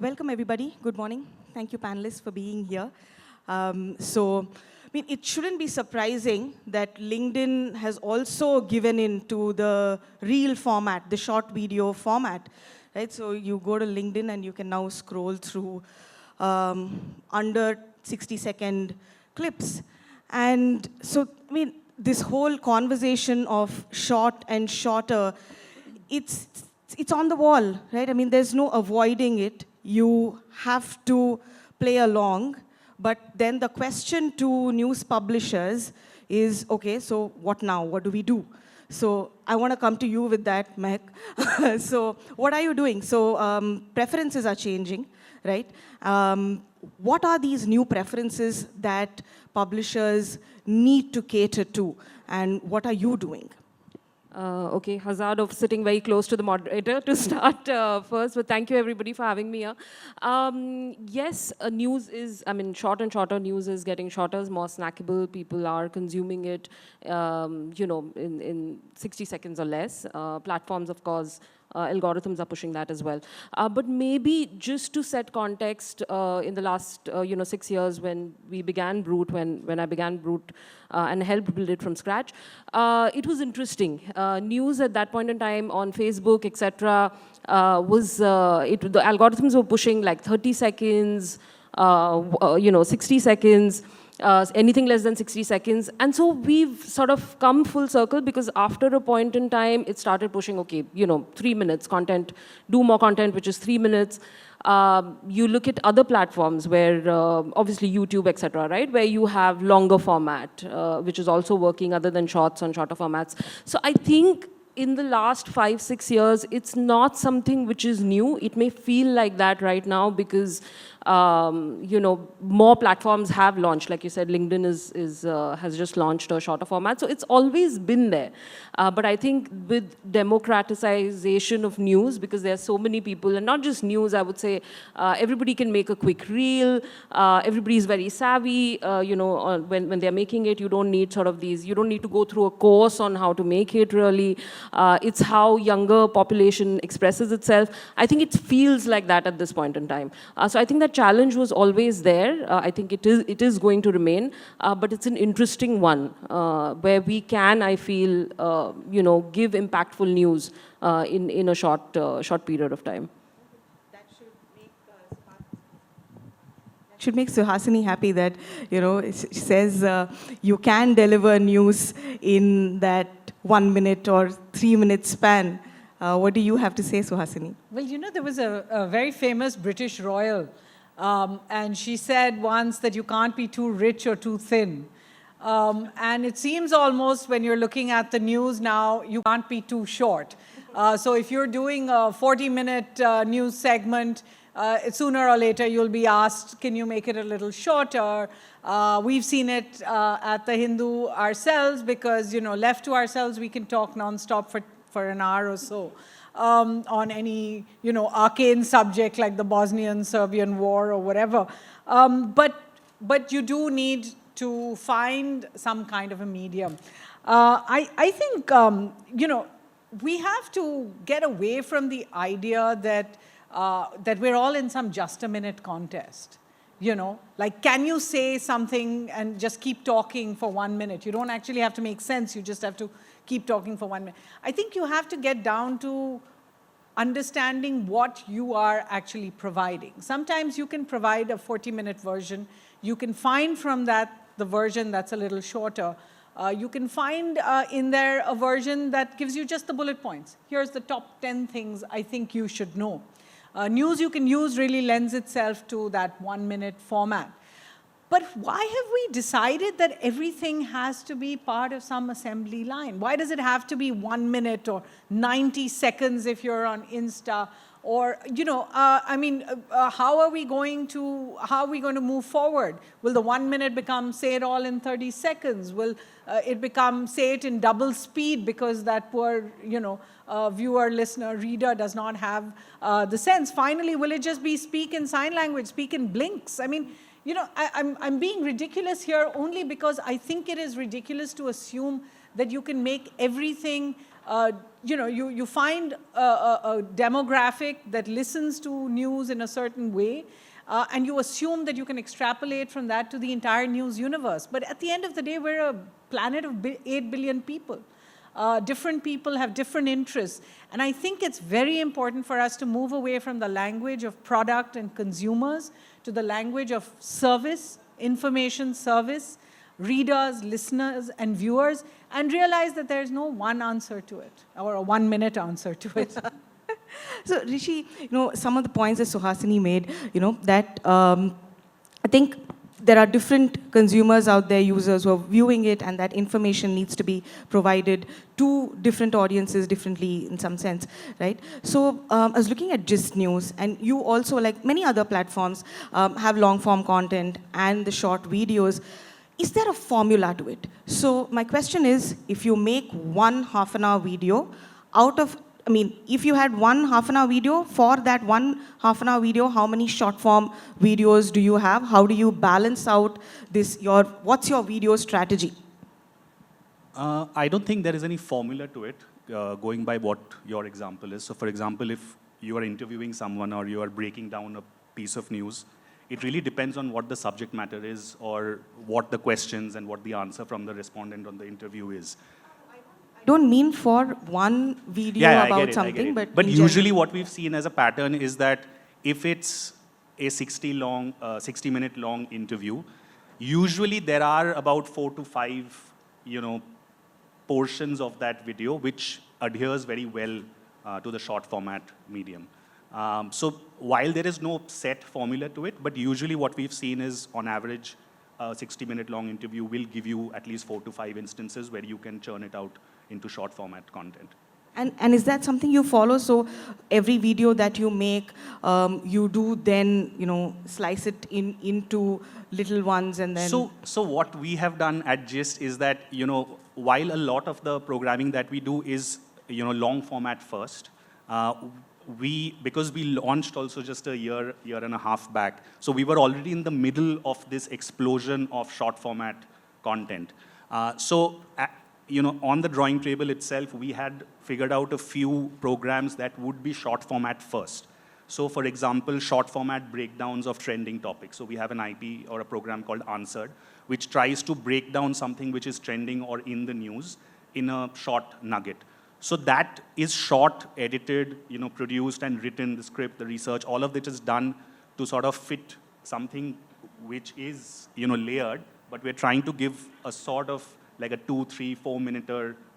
Welcome, everybody. Good morning. Thank you, panelists, for being here. It shouldn't be surprising that LinkedIn has also given in to the reel format, the short video format, right? So you go to LinkedIn and you can now scroll through under 60-second clips. And so, this whole conversation of short and shorter, it's on the wall, right? There's no avoiding it. You have to play along. But then the question to news publishers is, okay, so what now? What do we do? So I want to come to you with that, Mehak. So what are you doing? So preferences are changing, right? What are these new preferences that publishers need to cater to? And what are you doing? Okay, hazard of sitting very close to the moderator to start first, but thank you everybody for having me here. Yes, news is, short and shorter news is getting shorter, more snackable. People are consuming it, in 60 seconds or less. Platforms, of course, algorithms are pushing that as well. But maybe just to set context, in the last 6 years when we began Brut, when I began Brut and helped build it from scratch, it was interesting. News at that point in time on Facebook, etc., the algorithms were pushing like 30 seconds, 60 seconds. Anything less than 60 seconds. And so we've sort of come full circle because after a point in time, it started pushing, okay, 3 minutes content, do more content, which is 3 minutes. You look at other platforms where, obviously YouTube, etc., right, where you have longer format, which is also working other than shorts on shorter formats. So I think in the last 5-6 years, it's not something which is new. It may feel like that right now because more platforms have launched. Like you said, LinkedIn has just launched a shorter format. So it's always been there. But I think with democratization of news, because there are so many people, and not just news, I would say everybody can make a quick reel. Everybody is very savvy. When they're making it, you don't need you don't need to go through a course on how to make it really. It's how younger population expresses itself. I think it feels like that at this point in time. So I think that challenge was always there. I think it is going to remain, but it's an interesting one where we can, I feel, give impactful news in a short period of time. That should make Suhasini happy that, she says you can deliver news in that 1 minute or 3 minute span. What do you have to say, Suhasini? Well, there was a very famous British royal, and she said once that you can't be too rich or too thin. And it seems almost when you're looking at the news now, you can't be too short. So if you're doing a 40-minute news segment, sooner or later you'll be asked, can you make it a little shorter? We've seen it at the Hindu ourselves because, left to ourselves, we can talk nonstop for an hour or so. On any, arcane subject like the Bosnian-Serbian war or whatever. But you do need to find some kind of a medium. I think, we have to get away from the idea that we're all in some just-a-minute contest. Like, can you say something and just keep talking for 1 minute? You don't actually have to make sense. You just have to keep talking for 1 minute. I think you have to get down to understanding what you are actually providing. Sometimes you can provide a 40-minute version. You can find from that the version that's a little shorter. You can find in there a version that gives you just the bullet points. Here's the top 10 things I think you should know. News you can use really lends itself to that 1 minute format. But why have we decided that everything has to be part of some assembly line? Why does it have to be 1 minute or 90 seconds if you're on Insta? Or, how are we going to move forward? Will the 1 minute become say it all in 30 seconds? Will it become say it in double speed because that poor, viewer, listener, reader does not have the sense? Finally, will it just be speak in sign language, speak in blinks? I'm being ridiculous here only because I think it is ridiculous to assume that you can make everything you find a demographic that listens to news in a certain way, and you assume that you can extrapolate from that to the entire news universe. But at the end of the day, we're a planet of 8 billion people. Different people have different interests. And I think it's very important for us to move away from the language of product and consumers to the language of service, information service, readers, listeners, and viewers, and realize that there's no one answer to it, or a 1 minute answer to it. So Rishi, some of the points that Suhasini made, that I think there are different consumers out there, users who are viewing it, and that information needs to be provided to different audiences differently in some sense, right? So I was looking at Jist News, and you also, like many other platforms, have long-form content and the short videos. Is there a formula to it? So my question is, if you make one half-an-hour video if you had one half-an-hour video, for that one half-an-hour video, how many short-form videos do you have? How do you balance out what's your video strategy? I don't think there is any formula to it, going by what your example is. So for example, if you are interviewing someone or you are breaking down a piece of news, it really depends on what the subject matter is or what the questions and what the answer from the respondent on the interview is. I don't mean for one video about something, but usually what we've seen as a pattern is that if it's a 60-minute long interview, usually there are about 4 to 5, portions of that video which adheres very well to the short format medium. So while there is no set formula to it, but usually what we've seen is, on average, a 60-minute long interview will give you at least 4 to 5 instances where you can churn it out into short format content. And is that something you follow? So every video that you make, you do then, slice it into little ones and then... So what we have done at Gist is that, while a lot of the programming that we do is, long format first, because we launched also just a year and a half back, so we were already in the middle of this explosion of short format content. On the drawing table itself, we had figured out a few programs that would be short format first. So for example, short format breakdowns of trending topics. So we have an IP or a program called Answered, which tries to break down something which is trending or in the news in a short nugget. So that is short, edited, produced and written, the script, the research, all of it is done to sort of fit something which is, layered, but we're trying to give a sort of like a 2, 3, 4 minute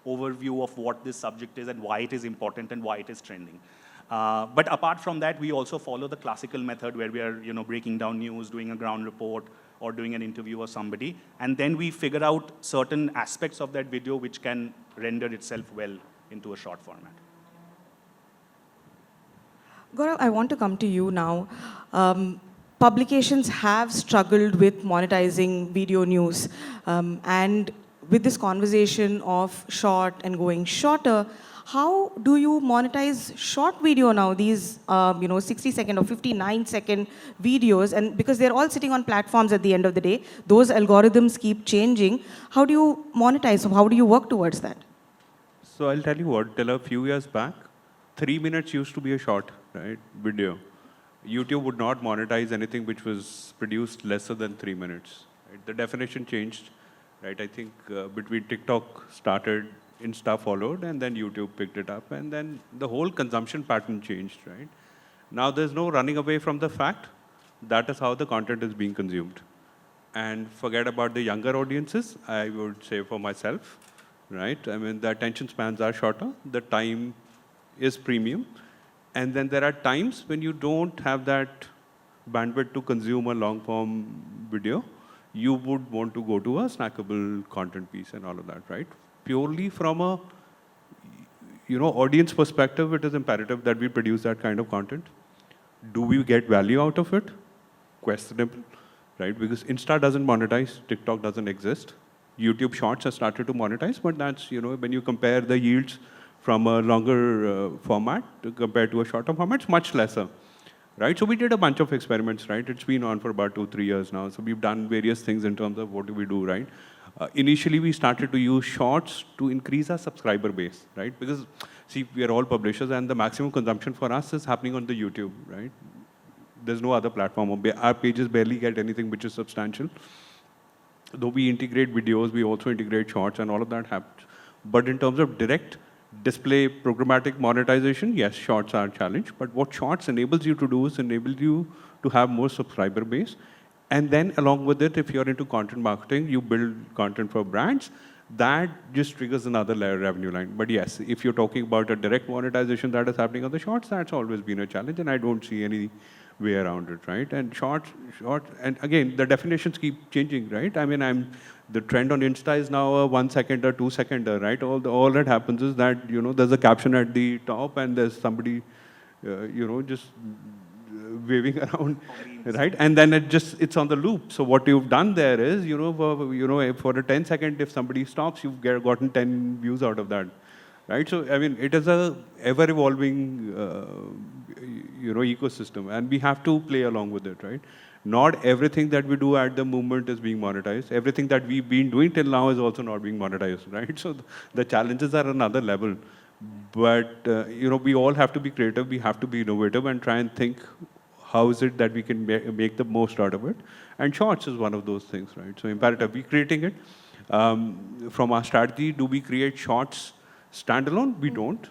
overview of what this subject is and why it is important and why it is trending. But apart from that, we also follow the classical method where we are, breaking down news, doing a ground report, or doing an interview or somebody, and then we figure out certain aspects of that video which can render itself well into a short format. Gaurav, I want to come to you now. Publications have struggled with monetizing video news, and with this conversation of short and going shorter, how do you monetize short video now, these 60-second or 59-second videos? And because they're all sitting on platforms at the end of the day, those algorithms keep changing. How do you monetize? How do you work towards that? So I'll tell you what, till a few years back, 3 minutes used to be a short, right, video. YouTube would not monetize anything which was produced lesser than 3 minutes. Right? The definition changed. Right, I think between TikTok started, Insta followed, and then YouTube picked it up, and then the whole consumption pattern changed, right? Now there's no running away from the fact that is how the content is being consumed. And forget about the younger audiences, I would say for myself, right? I mean, the attention spans are shorter, the time is premium, and then there are times when you don't have that bandwidth to consume a long-form video. You would want to go to a snackable content piece and all of that, right? Purely from a, audience perspective, it is imperative that we produce that kind of content. Do we get value out of it? Questionable, right? Because Insta doesn't monetize, TikTok doesn't exist. YouTube Shorts has started to monetize, but that's, when you compare the yields from a longer format compared to a shorter format, it's much lesser. Right, so we did a bunch of experiments, right? It's been on for about 2-3 years now. So we've done various things in terms of what do we do, right? Initially, we started to use shorts to increase our subscriber base, right? Because See, we are all publishers, and the maximum consumption for us is happening on the YouTube, right? There's no other platform. Our pages barely get anything which is substantial. Though we integrate videos, we also integrate shorts, and all of that happens. But in terms of direct display programmatic monetization, yes, shorts are a challenge. But what shorts enables you to do is enable you to have more subscriber base. And then along with it, if you're into content marketing, you build content for brands, that just triggers another layer revenue line. But yes, if you're talking about a direct monetization that is happening on the shorts, that's always been a challenge, and I don't see any way around it, right? And shorts, and again, the definitions keep changing, right? I mean, the trend on Insta is now a 1 second or 2 seconder, right? All that happens is that, there's a caption at the top and there's somebody, just waving around, right? And then it's on the loop. So what you've done there is, for a 10 second, if somebody stops, you've gotten 10 views out of that, right? So, I mean, it is a ever-evolving, ecosystem, and we have to play along with it, right? Not everything that we do at the moment is being monetized. Everything that we've been doing till now is also not being monetized, right? So the challenges are another level. But, we all have to be creative, we have to be innovative and try and think how is it that we can make the most out of it. And shorts is one of those things, right? So imperative, we're creating it. From our strategy, do we create shorts standalone? We don't.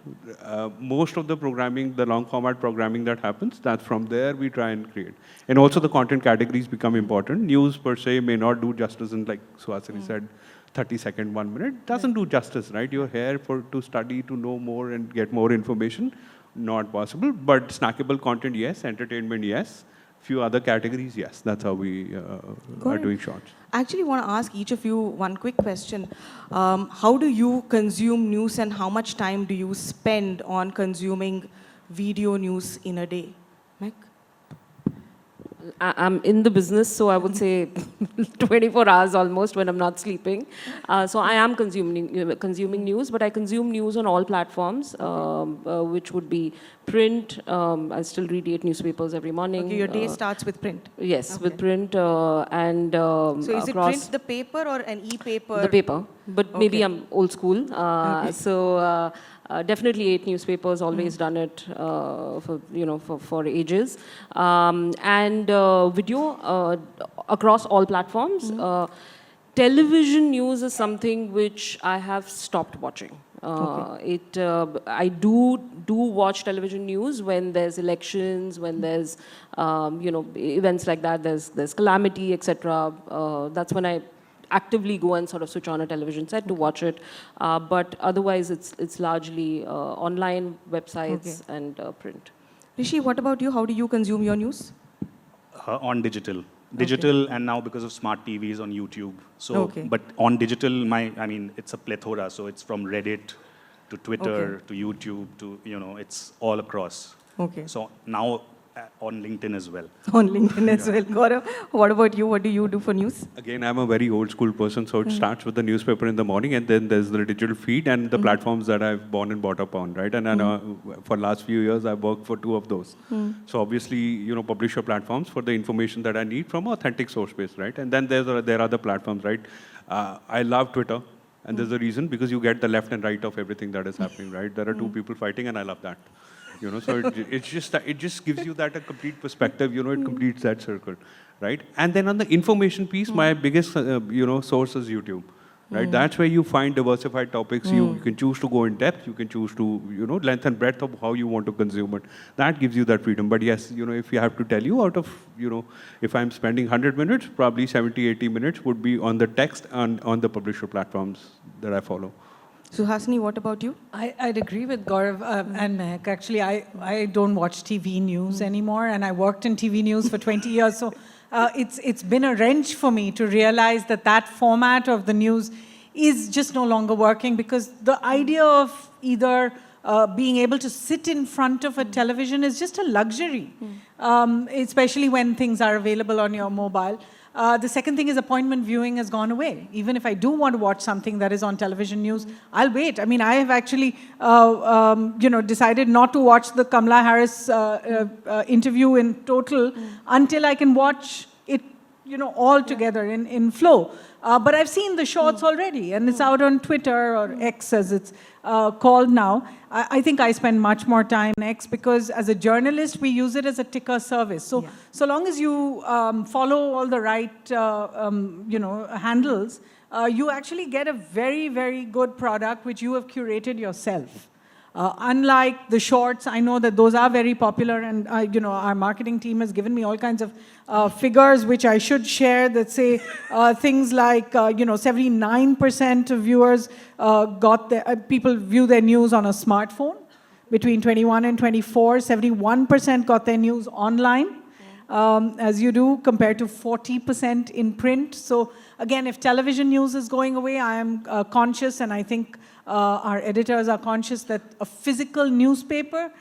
Most of the programming, the long format programming that happens, that's from there we try and create. And also the content categories become important. News per se may not do justice in, like Suhasini said, 30 second, 1 minute. Doesn't do justice, right? You're here to study, to know more and get more information. Not possible. But snackable content, yes. Entertainment, yes. Few other categories, yes. That's how we are doing shorts. I actually want to ask each of you one quick question. How do you consume news and how much time do you spend on consuming video news in a day? Mehak? I'm in the business, so I would say 24 hours almost when I'm not sleeping. So I am consuming news, but I consume news on all platforms, which would be print. I still read 8 newspapers every morning. Okay, your day starts with print. Yes, Okay. with print and So is it across print the paper or an e-paper? the paper, but maybe Okay. I'm old school. So definitely 8 newspapers, always done it for ages. And video across all platforms. Television news is something which I have stopped watching. I do watch television news when there's elections, when there's events like that. There's calamity, etc. That's when I actively go and sort of switch on a television set to watch it. But otherwise, it's largely online websites and print. Rishi, what about you? How do you consume your news? On digital. Digital, and now because of smart TVs on YouTube. So, Okay. but on digital, it's a plethora. So it's from Reddit to Twitter to YouTube to, it's all across. Okay. So now on LinkedIn as well. On LinkedIn as well. Gaurav, what about you? What do you do for news? Again, I'm a very old school person, so it starts with the newspaper in the morning, and then there's the digital feed and the platforms that I've born and brought up on, right? And for last few years, I've worked for 2 of those. So obviously, publisher platforms for the information that I need from authentic source base, right? And then there are other platforms, right? I love Twitter, and there's a reason, because you get the left and right of everything that is happening, right? There are 2 people fighting, and I love that. So it just gives you that a complete perspective. It completes that circle, right? And then on the information piece, my biggest source is YouTube, right? That's where you find diversified topics. You can choose to go in depth. You can choose to length and breadth of how you want to consume it. That gives you that freedom. But yes, if you have to tell you, out of if I'm spending 100 minutes, probably 70-80 minutes would be on the text and on the publisher platforms that I follow. Suhasini, what about you? I'd agree with Gaurav and Mehak. Actually, I don't watch TV news anymore, and I worked in TV news for 20 years. So it's been a wrench for me to realize that format of the news is just no longer working, because the idea of either being able to sit in front of a television is just a luxury, especially when things are available on your mobile. The second thing is appointment viewing has gone away. Even if I do want to watch something that is on television news, I'll wait. I mean, I have actually, decided not to watch the Kamala Harris interview in total until I can watch it, all together in flow. But I've seen the shorts already, and it's out on Twitter or X as it's called now. I think I spend much more time next because as a journalist, we use it as a ticker service. So, so long as you follow all the right, handles, you actually get a very, very good product which you have curated yourself. Unlike the shorts, I know that those are very popular, and our marketing team has given me all kinds of figures which I should share that say things like 79% of viewers people view their news on a smartphone. Between 21 and 24, 71% got their news online. As you do, compared to 40% in print. So again, if television news is going away, I am conscious, and I think our editors are conscious that a physical newspaper,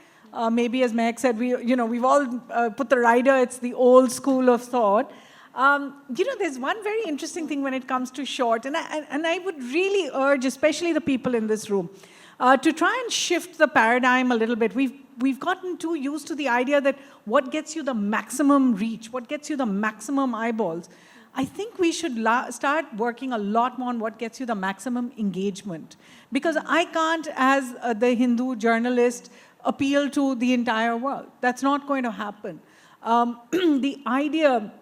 maybe as Mehak said, we've all put the rider, it's the old school of thought. There's one very interesting thing when it comes to short, and I would really urge, especially the people in this room, to try and shift the paradigm a little bit. We've gotten too used to the idea that what gets you the maximum reach, what gets you the maximum eyeballs. I think we should start working a lot more on what gets you the maximum engagement. Because I can't, as the Hindu journalist, appeal to the entire world. That's not going to happen. The idea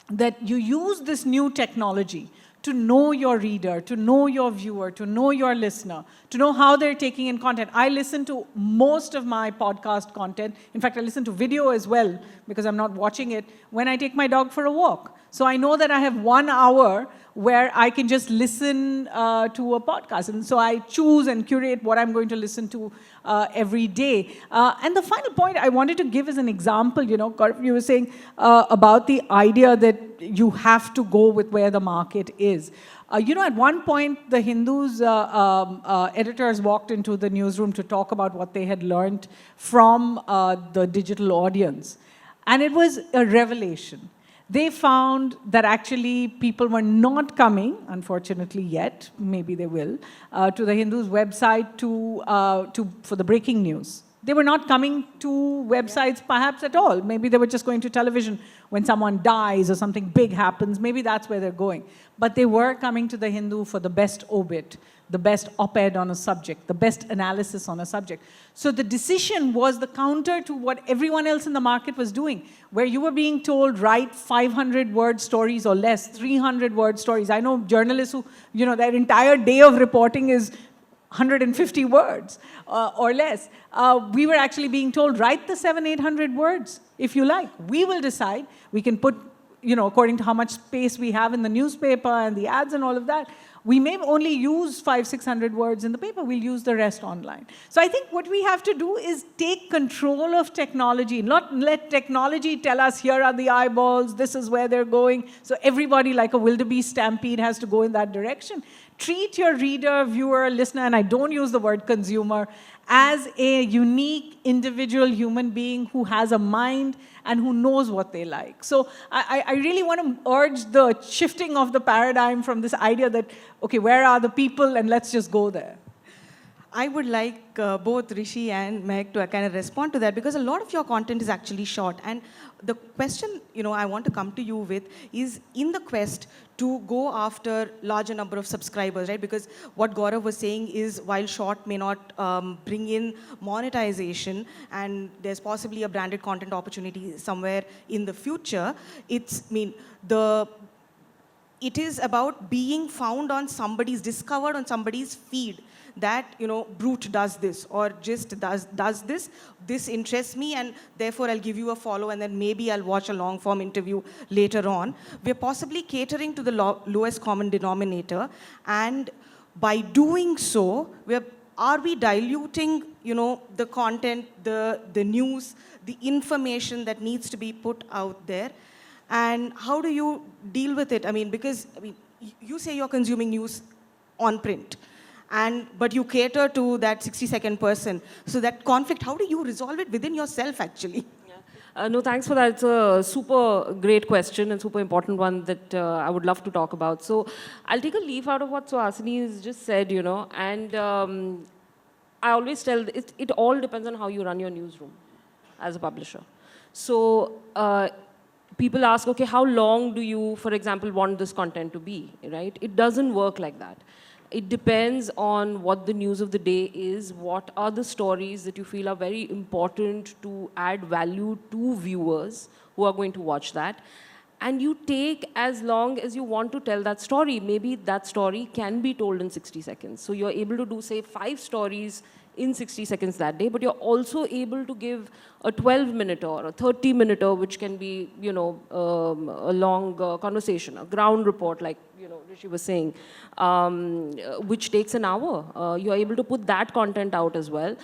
that you use this new technology to know your reader, to know your viewer, to know your listener, to know how they're taking in content. I listen to most of my podcast content. In fact, I listen to video as well, because I'm not watching it, when I take my dog for a walk. So I know that I have 1 hour where I can just listen to a podcast. And so I choose and curate what I'm going to listen to every day. And the final point I wanted to give as an example, Gaurav, you were saying about the idea that you have to go with where the market is. At one point, the Hindu's editors walked into the newsroom to talk about what they had learned from the digital audience. And it was a revelation. They found that actually people were not coming, unfortunately yet, maybe they will, to the Hindu's website for the breaking news. They were not coming to websites perhaps at all. Maybe they were just going to television when someone dies or something big happens. Maybe that's where they're going. But they were coming to the Hindu for the best obit, the best op-ed on a subject, the best analysis on a subject. So the decision was the counter to what everyone else in the market was doing, where you were being told, write 500-word stories or less, 300-word stories. I know journalists who, their entire day of reporting is 150 words or less. We were actually being told, write the 700-800 words if you like. We will decide. We can put, according to how much space we have in the newspaper and the ads and all of that. We may only use 500-600 words in the paper. We'll use the rest online. So I think what we have to do is take control of technology, not let technology tell us, here are the eyeballs, this is where they're going. So everybody, like a wildebeest stampede, has to go in that direction. Treat your reader, viewer, listener, and I don't use the word consumer, as a unique individual human being who has a mind and who knows what they like. So I really want to urge the shifting of the paradigm from this idea that, okay, where are the people, and let's just go there. I would like both Rishi and Mehak to kind of respond to that, because a lot of your content is actually short. And the question, I want to come to you with is, in the quest to go after larger number of subscribers, right? Because what Gaurav was saying is, while short may not bring in monetization, and there's possibly a branded content opportunity somewhere in the future, it is about being found on somebody's, discovered on somebody's feed, that, Brut does this, or Jist does this, this interests me, and therefore I'll give you a follow, and then maybe I'll watch a long-form interview later on. We're possibly catering to the lowest common denominator, and by doing so, are we diluting, the content, the news, the information that needs to be put out there? And how do you deal with it? Because you say you're consuming news on print, but you cater to that 60-second person. So that conflict, how do you resolve it within yourself, actually? No, thanks for that. It's a super great question and super important one that I would love to talk about. So I'll take a leaf out of what Suhasini has just said, and I always tell, it all depends on how you run your newsroom as a publisher. So people ask, okay, how long do you, for example, want this content to be, right? It doesn't work like that. it depends on what the news of the day is, what are the stories that you feel are very important to add value to viewers who are going to watch that. And you take as long as you want to tell that story. Maybe that story can be told in 60 seconds. So you're able to do, say, 5 stories in 60 seconds that day, but you're also able to give a 12-minute or a 30-minute, which can be, you know, a long conversation, a ground report, like, you know, Rishi was saying, which takes an hour. You're able to put that content out as well.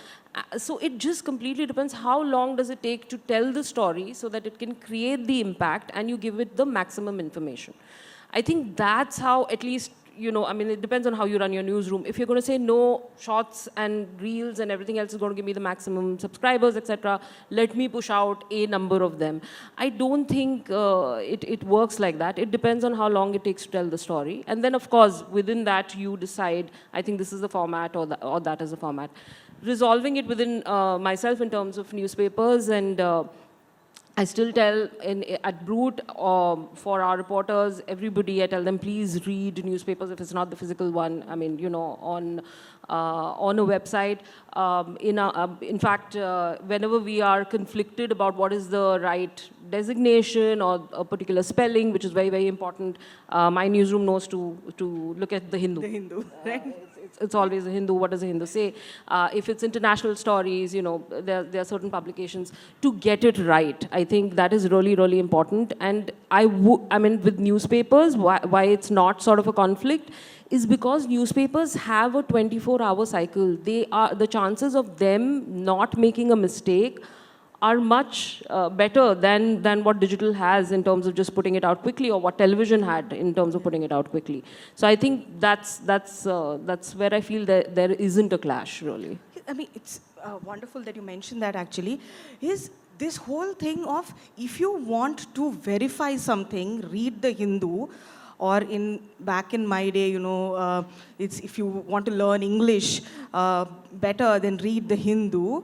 So it just completely depends how long does it take to tell the story so that it can create the impact and you give it the maximum information. I think that's how, at least, you know, I mean, it depends on how you run your newsroom. If you're going to say no, shots and reels and everything else is going to give me the maximum subscribers, etc., let me push out a number of them. I don't think it works like that. It depends on how long it takes to tell the story. And then, of course, within that, you decide, I think this is the format or that is the format. Resolving it within myself in terms of newspapers, and I still tell at Brut, for our reporters, everybody, I tell them, please read newspapers if it's not the physical one. I mean, you know, on a website. In fact, whenever we are conflicted about what is the right designation or a particular spelling, which is very, very important, my newsroom knows to look at the Hindu. The Hindu, right? It's always a Hindu. What does a Hindu say? If it's international stories, you know, there are certain publications to get it right. I think that is really, really important. And I mean, with newspapers, why it's not sort of a conflict is because newspapers have a 24-hour cycle. The chances of them not making a mistake are much better than what digital has in terms of just putting it out quickly, or what television had in terms of putting it out quickly. So I think that's where I feel that there isn't a clash, really. I mean, it's wonderful that you mentioned that, actually. Is this whole thing of, if you want to verify something, read the Hindu, or back in my day, you know, it's if you want to learn English better, then read the Hindu.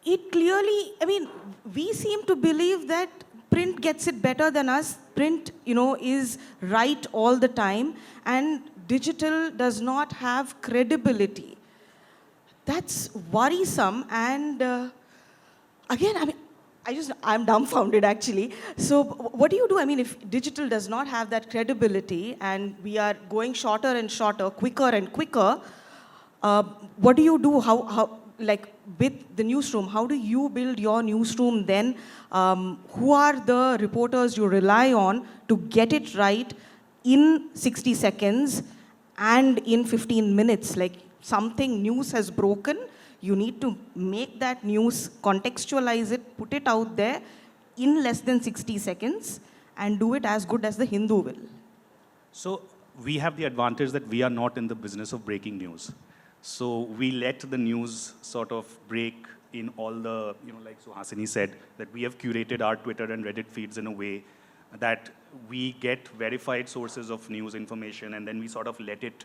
It clearly, I mean, we seem to believe that print gets it better than us. Print, you know, is right all the time, and digital does not have credibility. That's worrisome, and again, I mean, I'm dumbfounded, actually. So what do you do? I mean, if digital does not have that credibility and we are going shorter and shorter, quicker and quicker, what do you do? How like with the newsroom, how do you build your newsroom then? Who are the reporters you rely on to get it right in 60 seconds and in 15 minutes? Like, something news has broken, you need to make that news, contextualize it, put it out there in less than 60 seconds and do it as good as the Hindu will. So we have the advantage that we are not in the business of breaking news. So we let the news sort of break in all the, you know, like Suhasini said, that we have curated our Twitter and Reddit feeds in a way that we get verified sources of news information, and then we sort of let it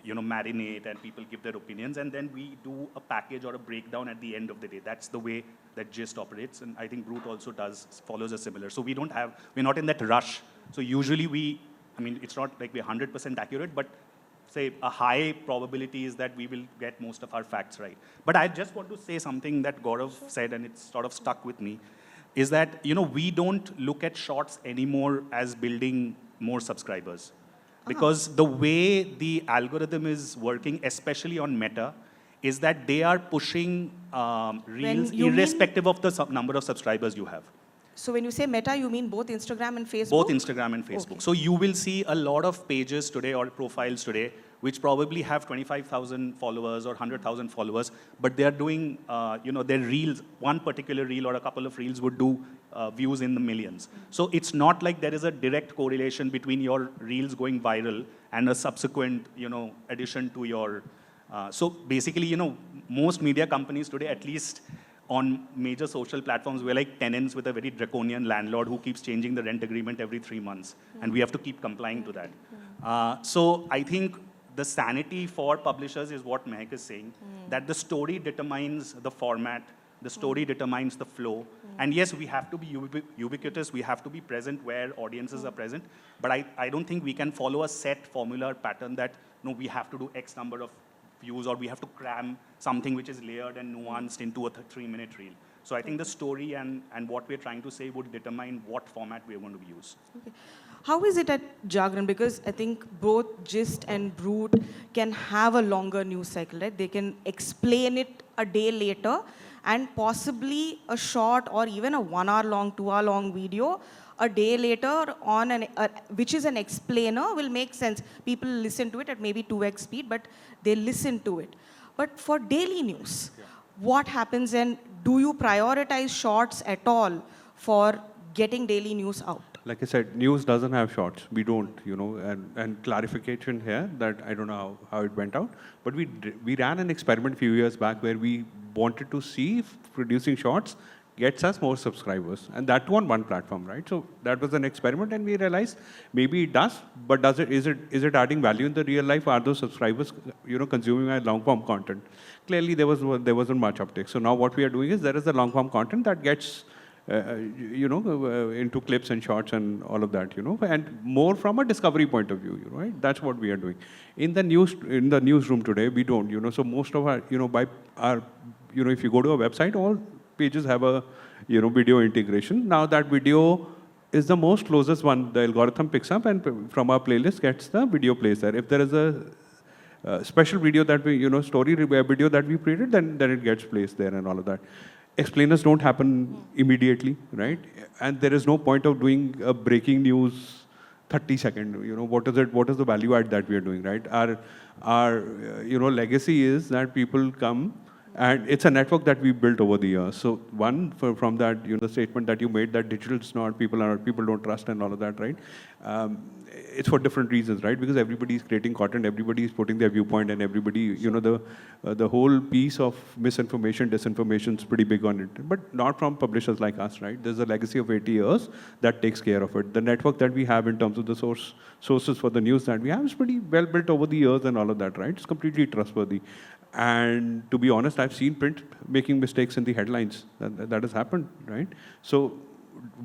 you know, marinate, and people give their opinions, and then we do a package or a breakdown at the end of the day. That's the way that Jist operates, and I think Brut also follows a similar. So we're not in that rush. So usually I mean, it's not like we're 100% accurate, but say a high probability is that we will get most of our facts right. But I just want to say something that Gaurav said, and it's sort of stuck with me, is that, you know, we don't look at shorts anymore as building more subscribers. Because the way the algorithm is working, especially on Meta, is that they are pushing reels irrespective of the number of subscribers you have. So when you say Meta, you mean both Instagram and Facebook? Both Instagram and Facebook. Okay. So you will see a lot of pages today or profiles today which probably have 25,000 followers or 100,000 followers, but they are doing, you know, their reels, one particular reel or a couple of reels would do views in the millions. So it's not like there is a direct correlation between your reels going viral and a subsequent, you know, addition to your, so basically, you know, most media companies today, at least on major social platforms, we're like tenants with a very draconian landlord who keeps changing the rent agreement every 3 months, and we have to keep complying to that. So I think the sanity for publishers is what Mehak is saying, that the story determines the format, the story determines the flow. And yes, we have to be ubiquitous, we have to be present where audiences are present, but I don't think we can follow a set formula pattern that no, we have to do X number of views, or we have to cram something which is layered and nuanced into a 3-minute reel. So I think the story and what we're trying to say would determine what format we're going to use. Okay. How is it at Jagran? Because I think both Jist and Brut can have a longer news cycle, right? They can explain it a day later, and possibly a short or even a 1 hour long, 2 hour long video a day later on which is an explainer will make sense. People listen to it at maybe 2x speed, but they listen to it. But for daily news, what happens, and do you prioritize shorts at all for getting daily news out? Like I said, news doesn't have shorts. We don't, and clarification here that I don't know how it went out, but we ran an experiment a few years back where we wanted to see if producing shorts gets us more subscribers, and that on one platform, right? So that was an experiment, and we realized maybe it does, but is it adding value in the real life? Are those subscribers, consuming our long form content? Clearly, there wasn't much uptake. So now what we are doing is there is the long form content that gets into clips and shorts and all of that, and more from a discovery point of view, right? That's what we are doing. In the newsroom today, we don't, so most of our, if you go to a website, all pages have a, video integration. Now that video is the most closest one the algorithm picks up, and from our playlist gets the video plays there. If there is a special video that we, story video that we created, then it gets placed there and all of that. Explainers don't happen immediately, right? And there is no point of doing a breaking news 30-second. What is the value add that we are doing, right? Our legacy is that people come, and it's a network that we built over the years. So one, from that, the statement that you made that digital is not, people don't trust and all of that, right? It's for different reasons, right? Because everybody is creating content, everybody is putting their viewpoint, and everybody, the whole piece of misinformation, disinformation is pretty big on it. But not from publishers like us, right? There's a legacy of 80 years that takes care of it. The network that we have in terms of the sources for the news that we have is pretty well built over the years and all of that, right? It's completely trustworthy. And to be honest, I've seen print making mistakes in the headlines. That has happened, right? So,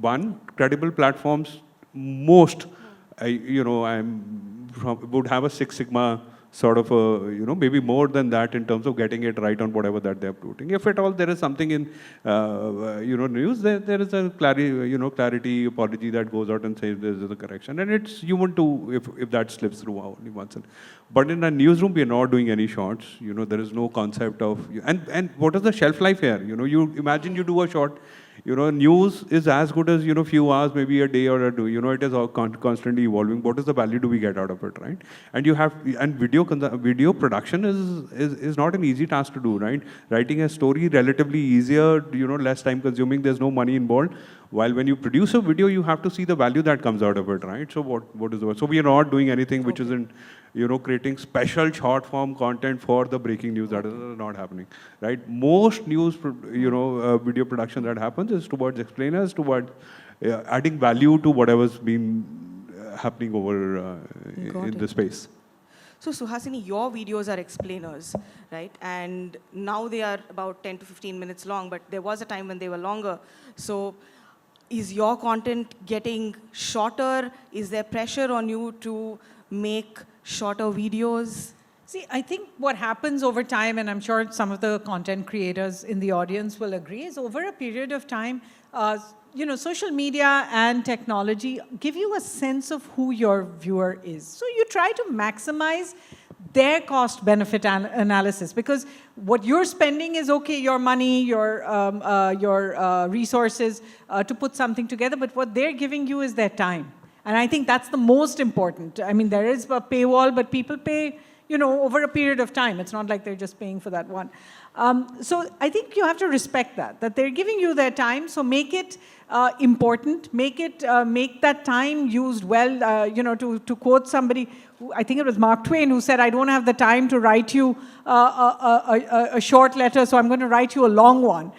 one, credible platforms, most, would have a Six Sigma sort of a, maybe more than that in terms of getting it right on whatever that they're putting. If at all there is something in, news, there is a clarity apology that goes out and says this is a correction. And it's human too if that slips through only once. But in a newsroom, we are not doing any shorts. There is no concept of, and what is the shelf life here? You imagine you do a short, news is as good as, few hours, maybe a day or two. It is all constantly evolving. What is the value do we get out of it, right? And video production is not an easy task to do, right? Writing a story relatively easier, less time consuming. There's no money involved. While when you produce a video, you have to see the value that comes out of it, right? So what is the, so we are not doing anything which isn't, creating special short form content for the breaking news. That is not happening, right? Most news, video production that happens is towards explainers, towards adding value to whatever's been happening over in the space. So Suhasini, your videos are explainers, right? And now they are about 10 to 15 minutes long, but there was a time when they were longer. So is your content getting shorter? Is there pressure on you to make shorter videos? See, I think what happens over time, and I'm sure some of the content creators in the audience will agree, is over a period of time, social media and technology give you a sense of who your viewer is. So you try to maximize their cost-benefit analysis, because what you're spending is, okay, your money, your resources to put something together, but what they're giving you is their time. And I think that's the most important. I mean, there is a paywall, but people pay, over a period of time. It's not like they're just paying for that one. So I think you have to respect that they're giving you their time, so make it important, make that time used well, to quote somebody, I think it was Mark Twain who said, I don't have the time to write you a short letter, so I'm going to write you a long one.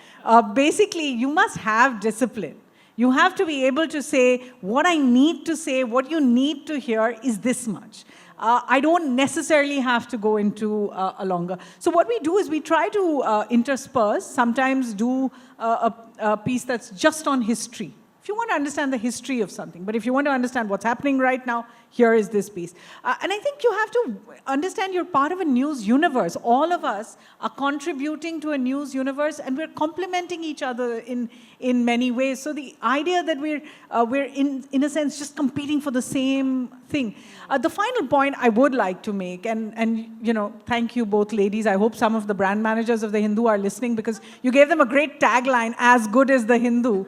Basically, you must have discipline. You have to be able to say, what I need to say, what you need to hear is this much. I don't necessarily have to go into a longer. So what we do is we try to intersperse, sometimes do a piece that's just on history, If you want to understand the history of something, but if you want to understand what's happening right now, here is this piece. And I think you have to understand you're part of a news universe. All of us are contributing to a news universe, and we're complementing each other in many ways. So the idea that we're in a sense just competing for the same thing. The final point I would like to make, and you know, thank you both ladies. I hope some of the brand managers of The Hindu are listening, because you gave them a great tagline, as good as The Hindu.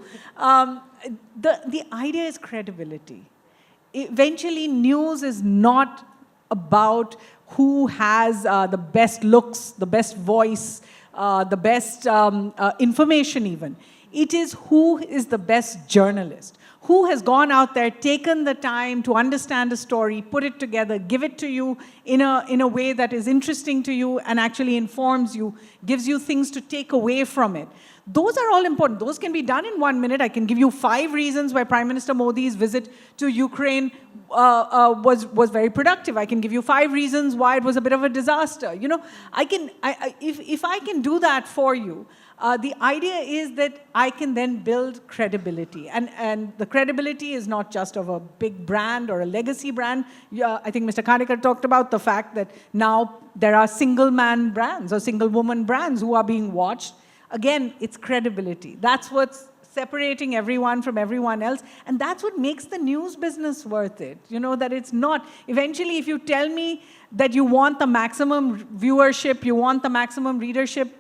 The idea is credibility. Eventually, news is not about who has the best looks, the best voice, the best information even. It is who is the best journalist, who has gone out there, taken the time to understand a story, put it together, give it to you in a way that is interesting to you and actually informs you, gives you things to take away from it. Those are all important. Those can be done in 1 minute. I can give you 5 reasons why Prime Minister Modi's visit to Ukraine was very productive. I can give you 5 reasons why it was a bit of a disaster. You know, if I can do that for you, the idea is that I can then build credibility. And the credibility is not just of a big brand or a legacy brand. I think Mr. Khadekar talked about the fact that now there are single-man brands or single-woman brands who are being watched. Again, it's credibility. That's what's separating everyone from everyone else. And that's what makes the news business worth it. You know, that it's not. Eventually, if you tell me that you want the maximum viewership, you want the maximum readership,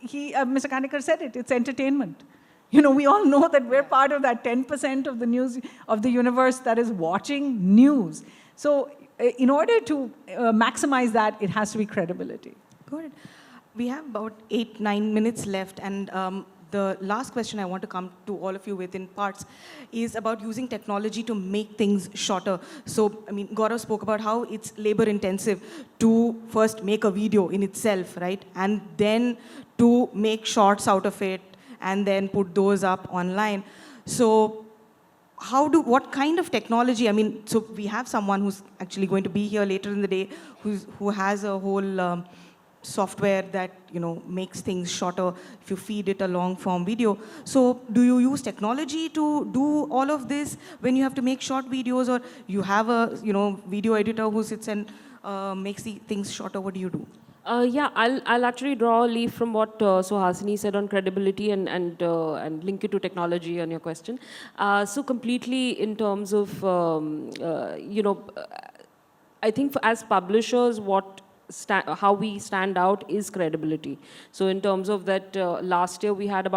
Mr. Khadekar said it, it's entertainment. You know, we all know that we're part of that 10% of the news, of the universe that is watching news. So in order to maximize that, it has to be credibility. Good. We have about 8-9 minutes left, and the last question I want to come to all of you with in parts is about using technology to make things shorter. So, I mean, Gaurav spoke about how it's labor intensive to first make a video in itself, right? And then to make shorts out of it and then put those up online. So, what kind of technology, I mean, so we have someone who's actually going to be here later in the day who has a whole software that, you know, makes things shorter if you feed it a long form video. So do you use technology to do all of this when you have to make short videos, or you have a, you know, video editor who sits and makes the things shorter? What do you do? Yeah, I'll actually draw a leaf from what Suhasini said on credibility and link it to technology on your question. So completely in terms of, you know, I think as publishers, how we stand out is credibility. So in terms of that, last year we ran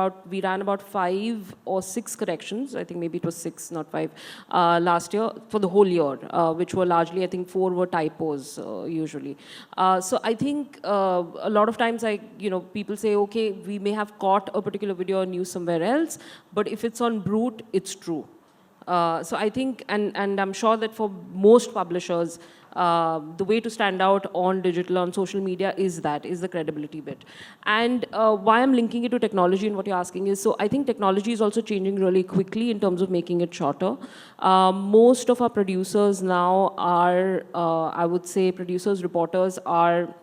about 5 or 6 corrections. I think maybe it was 6, not 5, last year for the whole year, which were largely, I think 4 were typos usually. So I think a lot of times people say, okay, we may have caught a particular video or news somewhere else, but if it's on Brut, it's true. So I think, and I'm sure that for most publishers, the way to stand out on digital, on social media is the credibility bit. And why I'm linking it to technology and what you're asking is, so I think technology is also changing really quickly in terms of making it shorter. Most of our producers now are, I would say, reporters are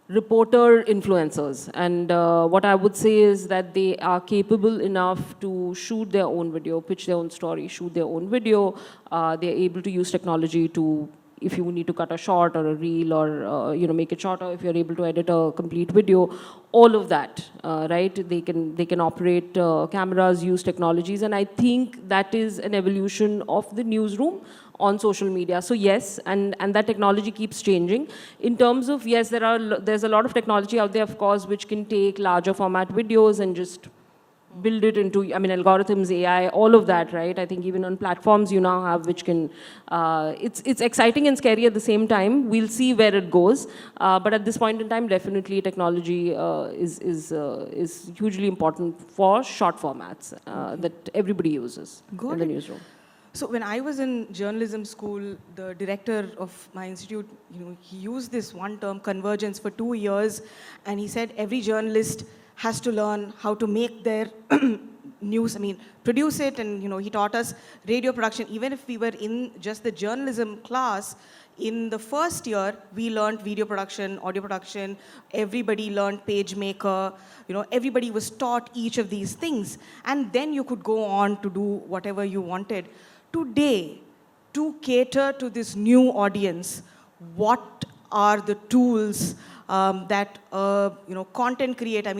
reporter influencers, and what I would say is that they are capable enough to shoot their own video, pitch their own story, shoot their own video. They're able to use technology to, if you need to cut a short or a reel or make it shorter, if you're able to edit a complete video, all of that, right? They can operate cameras, use technologies, and I think that is an evolution of the newsroom on social media. So yes, and that technology keeps changing. In terms of, yes, there's a lot of technology out there, of course, which can take larger format videos and just build it into, I mean, algorithms, AI, all of that, right? I think even on platforms you now have, which can, it's exciting and scary at the same time. We'll see where it goes. But at this point in time, definitely technology is hugely important for short formats that everybody uses in the newsroom. So when I was in journalism school, the director of my institute, he used this one term, convergence, for 2 years, and he said every journalist has to learn how to make their news, produce it, and he taught us radio production. Even if we were in just the journalism class, in the first year, we learned video production, audio production, everybody learned PageMaker, everybody was taught each of these things. And then you could go on to do whatever you wanted. Today, to cater to this new audience, what are the tools that content creator,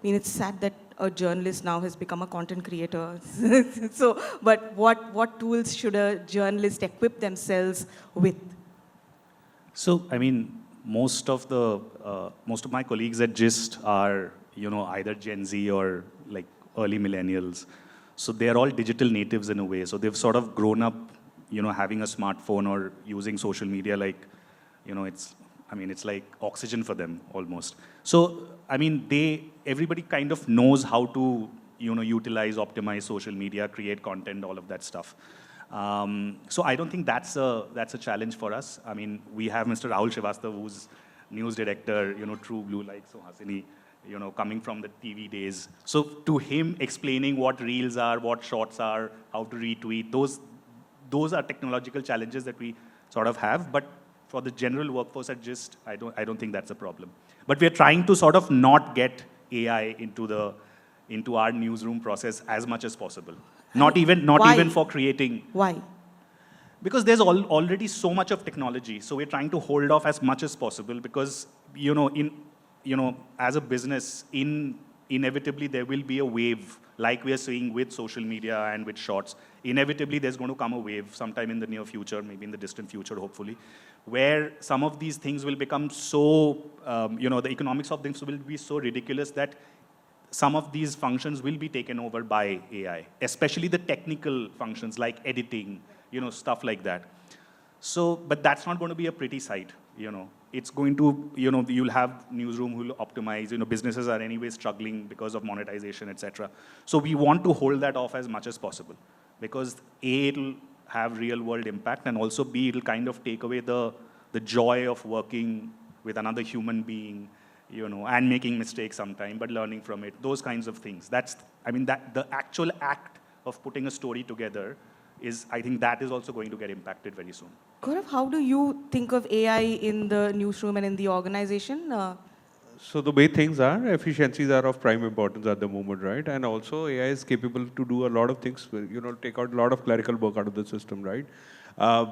it's sad that a journalist now has become a content creator. But what tools should a journalist equip themselves with? So, most of my colleagues at Jist are, either Gen Z or like early millennials. So they're all digital natives in a way. So they've sort of grown up, having a smartphone or using social media like, it's like oxygen for them almost. So, everybody kind of knows how to, utilize, optimize social media, create content, all of that stuff. So I don't think that's a challenge for us. We have Mr. Rahul Srivastava, who's news director, true blue like Suhasini, coming from the TV days. So to him, explaining what reels are, what shorts are, how to retweet, those are technological challenges that we sort of have. But for the general workforce at Gist, I don't think that's a problem. But we're trying to sort of not get AI into our newsroom process as much as possible. Not even for creating. Why? Because there's already so much of technology. So we're trying to hold off as much as possible because, as a business, inevitably there will be a wave like we are seeing with social media and with shorts. Inevitably there's going to come a wave sometime in the near future, maybe in the distant future, hopefully, where some of these things will become so, the economics of things will be so ridiculous that some of these functions will be taken over by AI, especially the technical functions like editing, stuff like that. So, but that's not going to be a pretty sight, It's going to, you'll have newsroom who will optimize, businesses are anyway struggling because of monetization, etc. So we want to hold that off as much as possible because A, it'll have real world impact, and also B, it'll kind of take away the joy of working with another human being, and making mistakes sometime, but learning from it, those kinds of things. That the actual act of putting a story together I think that is also going to get impacted very soon. Gaurav, how do you think of AI in the newsroom and in the organization? So the way things are, efficiencies are of prime importance at the moment, right? And also AI is capable to do a lot of things, take out a lot of clerical work out of the system, right?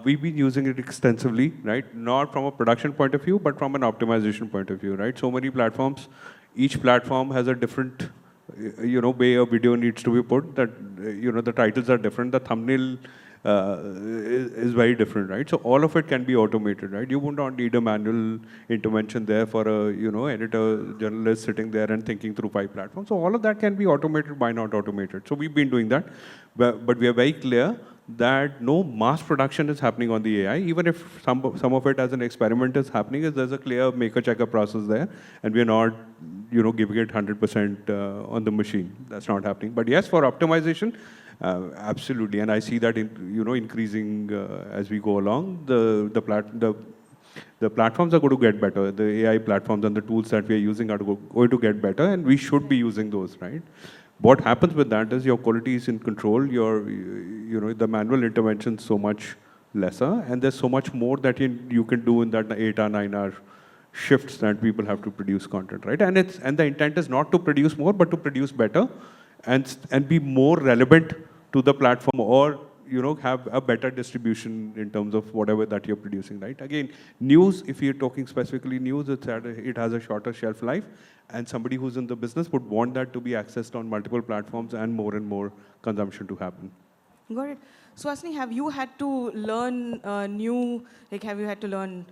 We've been using it extensively, right? Not from a production point of view, but from an optimization point of view, right? So many platforms, each platform has a different, way a video needs to be put, that, the titles are different, the thumbnail is very different, right? So all of it can be automated, right? You would not need a manual intervention there for a, editor, journalist sitting there and thinking through 5 platforms. So all of that can be automated. Why not automated? So we've been doing that, but we are very clear that no mass production is happening on the AI. Even if some of it as an experiment is happening, there's a clear maker-checker process there, and we're not, giving it 100% on the machine. That's not happening. But yes, for optimization, absolutely, and I see that increasing as we go along. The platforms are going to get better. The AI platforms and the tools that we are using are going to get better, and we should be using those, right? What happens with that is your quality is in control. The manual intervention is so much lesser, and there's so much more that you can do in that 8 or 9 hour shifts that people have to produce content, right? And the intent is not to produce more, but to produce better, and be more relevant to the platform, or have a better distribution in terms of whatever that you're producing, right? Again, news, if you're talking specifically news, it has a shorter shelf life, and somebody who's in the business would want that to be accessed on multiple platforms and more consumption to happen. Got it. Suhasini, have you had to learn have you had to learn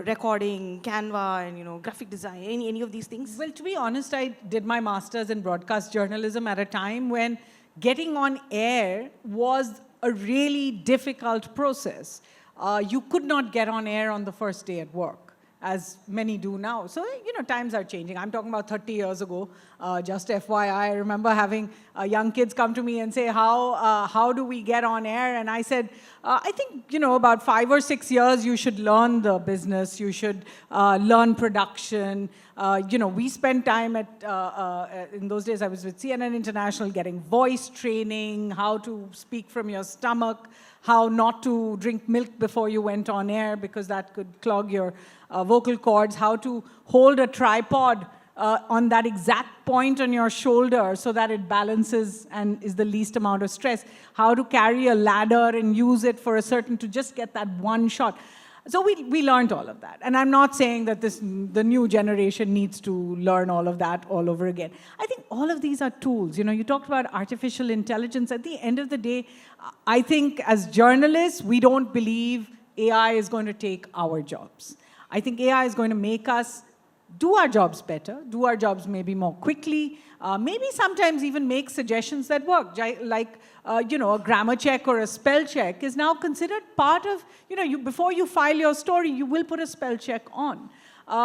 recording, Canva, and graphic design, any of these things? Well, to be honest, I did my master's in broadcast journalism at a time when getting on air was a really difficult process. You could not get on air on the first day at work, as many do now. So, times are changing. I'm talking about 30 years ago. Just FYI, I remember having young kids come to me and say, how do we get on air? And I said, I think, about 5 or 6 years, you should learn the business. You should learn production. We spent time in those days I was with CNN International getting voice training, how to speak from your stomach, how not to drink milk before you went on air because that could clog your vocal cords, how to hold a tripod on that exact point on your shoulder so that it balances and is the least amount of stress, how to carry a ladder and use it for to just get that one shot. So we learned all of that. And I'm not saying that the new generation needs to learn all of that all over again. I think all of these are tools. You talked about artificial intelligence. At the end of the day, I think as journalists, we don't believe AI is going to take our jobs. I think AI is going to make us do our jobs better, do our jobs maybe more quickly, maybe sometimes even make suggestions that work, like a grammar check or a spell check is now considered part of, before you file your story, you will put a spell check on.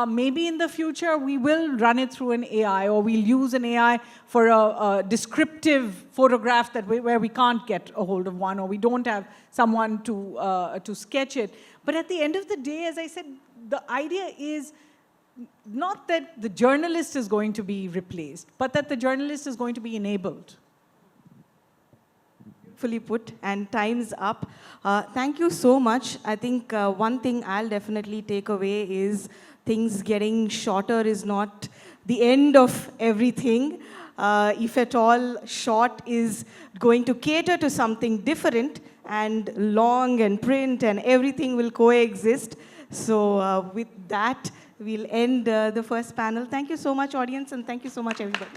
Maybe in the future, we will run it through an AI, or we'll use an AI for a descriptive photograph where we can't get a hold of one, or we don't have someone to sketch it. But at the end of the day, as I said, the idea is not that the journalist is going to be replaced, but that the journalist is going to be enabled. Fully put, and time's up. Thank you so much. I think one thing I'll definitely take away is things getting shorter is not the end of everything. If at all, short is going to cater to something different, and long and print and everything will coexist. So with that, we'll end the first panel. Thank you so much, audience, and thank you so much, everybody.